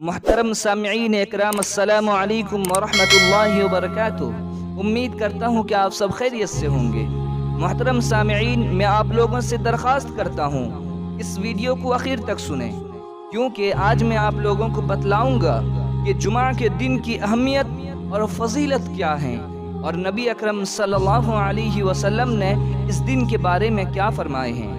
محترم سامعین اکرام، السلام علیکم ورحمۃ اللہ وبرکاتہ۔ امید کرتا ہوں کہ آپ سب خیریت سے ہوں گے۔ محترم سامعین، میں آپ لوگوں سے درخواست کرتا ہوں اس ویڈیو کو آخر تک سنیں، کیونکہ آج میں آپ لوگوں کو بتلاؤں گا کہ جمعہ کے دن کی اہمیت اور فضیلت کیا ہیں، اور نبی اکرم صلی اللہ علیہ وسلم نے اس دن کے بارے میں کیا فرمائے ہیں۔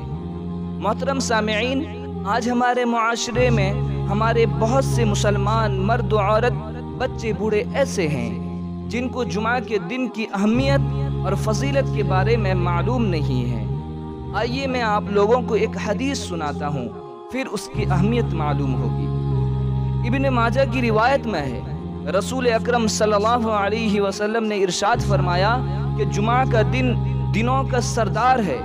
محترم سامعین، آج ہمارے معاشرے میں ہمارے بہت سے مسلمان مرد و عورت، بچے بوڑھے ایسے ہیں جن کو جمعہ کے دن کی اہمیت اور فضیلت کے بارے میں معلوم نہیں ہے۔ آئیے میں آپ لوگوں کو ایک حدیث سناتا ہوں، پھر اس کی اہمیت معلوم ہوگی۔ ابن ماجہ کی روایت میں ہے، رسول اکرم صلی اللہ علیہ وسلم نے ارشاد فرمایا کہ جمعہ کا دن دنوں کا سردار ہے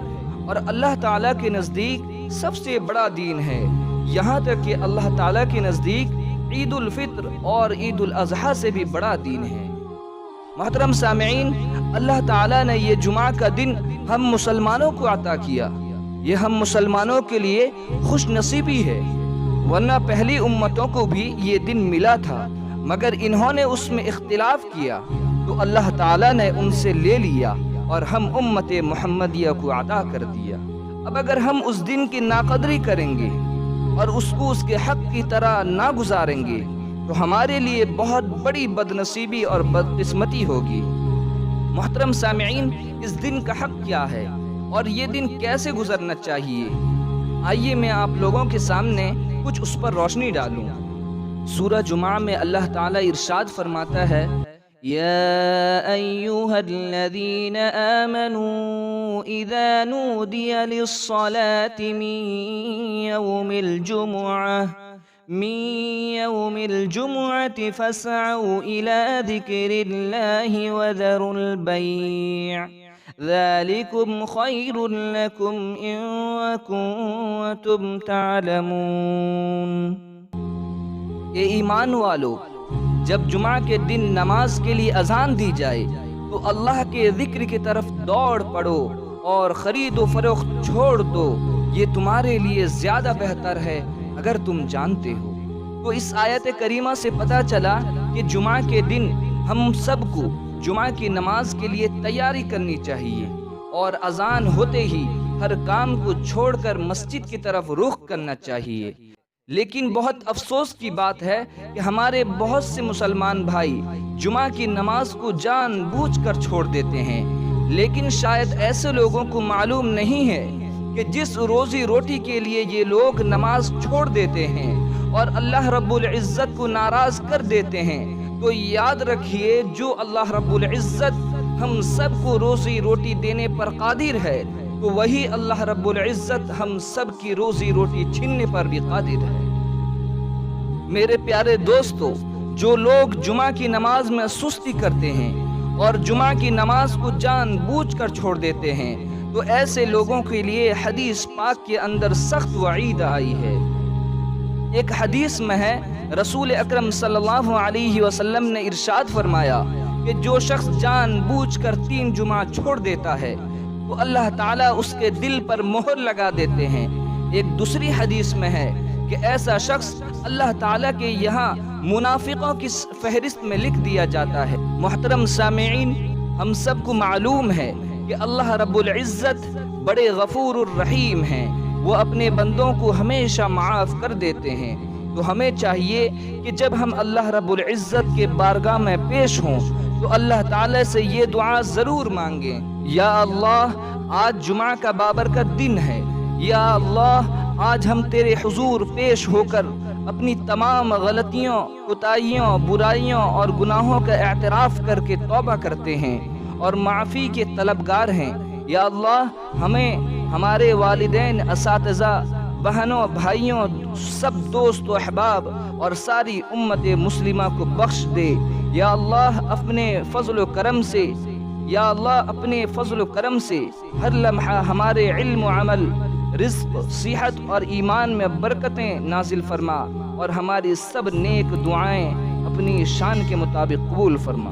اور اللہ تعالیٰ کے نزدیک سب سے بڑا دین ہے، یہاں تک کہ اللہ تعالیٰ کے نزدیک عید الفطر اور عید الاضحیٰ سے بھی بڑا دین ہے۔ محترم سامعین، اللہ تعالیٰ نے یہ جمعہ کا دن ہم مسلمانوں کو عطا کیا۔ یہ ہم مسلمانوں کے لیے خوش نصیبی ہے، ورنہ پہلی امتوں کو بھی یہ دن ملا تھا، مگر انہوں نے اس میں اختلاف کیا تو اللہ تعالیٰ نے ان سے لے لیا اور ہم امت محمدیہ کو عطا کر دیا۔ اب اگر ہم اس دن کی ناقدری کریں گے اور اس کو اس کے حق کی طرح نہ گزاریں گے تو ہمارے لیے بہت بڑی بدنصیبی اور بدقسمتی ہوگی۔ محترم سامعین، اس دن کا حق کیا ہے اور یہ دن کیسے گزرنا چاہیے؟ آئیے میں آپ لوگوں کے سامنے کچھ اس پر روشنی ڈالوں۔ سورہ جمعہ میں اللہ تعالیٰ ارشاد فرماتا ہے، يا أيها الذين آمنوا إذا نودي للصلاة من يوم الجمعة فاسعوا إلى ذكر الله وذروا البيع ذلكم خير لكم إن كنتم تعلمون۔ اے ایمان والو، جب جمعہ کے دن نماز کے لیے اذان دی جائے تو اللہ کے ذکر کی طرف دوڑ پڑو اور خرید و فروخت چھوڑ دو، یہ تمہارے لیے زیادہ بہتر ہے اگر تم جانتے ہو۔ تو اس آیت کریمہ سے پتہ چلا کہ جمعہ کے دن ہم سب کو جمعہ کی نماز کے لیے تیاری کرنی چاہیے اور اذان ہوتے ہی ہر کام کو چھوڑ کر مسجد کی طرف رخ کرنا چاہیے۔ لیکن بہت افسوس کی بات ہے کہ ہمارے بہت سے مسلمان بھائی جمعہ کی نماز کو جان بوجھ کر چھوڑ دیتے ہیں، لیکن شاید ایسے لوگوں کو معلوم نہیں ہے کہ جس روزی روٹی کے لیے یہ لوگ نماز چھوڑ دیتے ہیں اور اللہ رب العزت کو ناراض کر دیتے ہیں، تو یاد رکھیے جو اللہ رب العزت ہم سب کو روزی روٹی دینے پر قادر ہے تو وہی اللہ رب العزت ہم سب کی روزی روٹی چھیننے پر بھی قادر ہے۔ میرے پیارے دوستو، جو لوگ جمعہ کی نماز میں سستی کرتے ہیں اور جمعہ کی نماز کو جان بوجھ کر چھوڑ دیتے ہیں، تو ایسے لوگوں کے لیے حدیث پاک کے اندر سخت وعید آئی ہے۔ ایک حدیث میں ہے، رسول اکرم صلی اللہ علیہ وسلم نے ارشاد فرمایا کہ جو شخص جان بوجھ کر 3 جمعہ چھوڑ دیتا ہے تو اللہ تعالیٰ اس کے دل پر مہر لگا دیتے ہیں۔ ایک دوسری حدیث میں ہے کہ ایسا شخص اللہ تعالیٰ کے یہاں منافقوں کی فہرست میں لکھ دیا جاتا ہے۔ محترم سامعین، ہم سب کو معلوم ہے کہ اللہ رب العزت بڑے غفور الرحیم ہیں، وہ اپنے بندوں کو ہمیشہ معاف کر دیتے ہیں۔ تو ہمیں چاہیے کہ جب ہم اللہ رب العزت کے بارگاہ میں پیش ہوں تو اللہ تعالیٰ سے یہ دعا ضرور مانگیں، یا اللہ، آج جمعہ کا بابرکت دن ہے، یا اللہ، آج ہم تیرے حضور پیش ہو کر اپنی تمام غلطیوں، کوتاہیوں، برائیوں اور گناہوں کا اعتراف کر کے توبہ کرتے ہیں اور معافی کے طلبگار ہیں۔ یا اللہ، ہمیں، ہمارے والدین، اساتذہ، بہنوں، بھائیوں، سب دوست و احباب اور ساری امت مسلمہ کو بخش دے۔ یا اللہ، اپنے فضل و کرم سے، یا اللہ، اپنے فضل و کرم سے ہر لمحہ ہمارے علم و عمل، رزق، صحت اور ایمان میں برکتیں نازل فرما اور ہماری سب نیک دعائیں اپنی شان کے مطابق قبول فرما۔